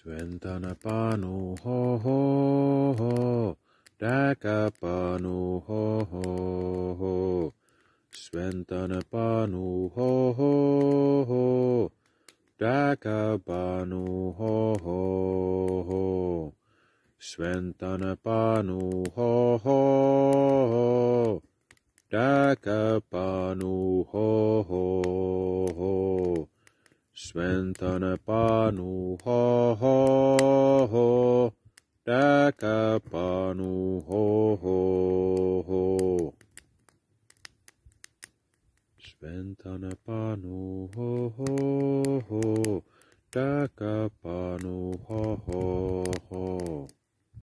Sventanapanu ho ho ho, Dakapanu ho ho ho, Sventanapanu ho ho ho, Dakapanu ho ho ho, Sventanapanu ho ho ho, Dakapanu ho ho ho, Sventanapanu ho ho ho, Dakapanu ho ho ho, Sventanapanu ho ho ho, Dakapanu ho ho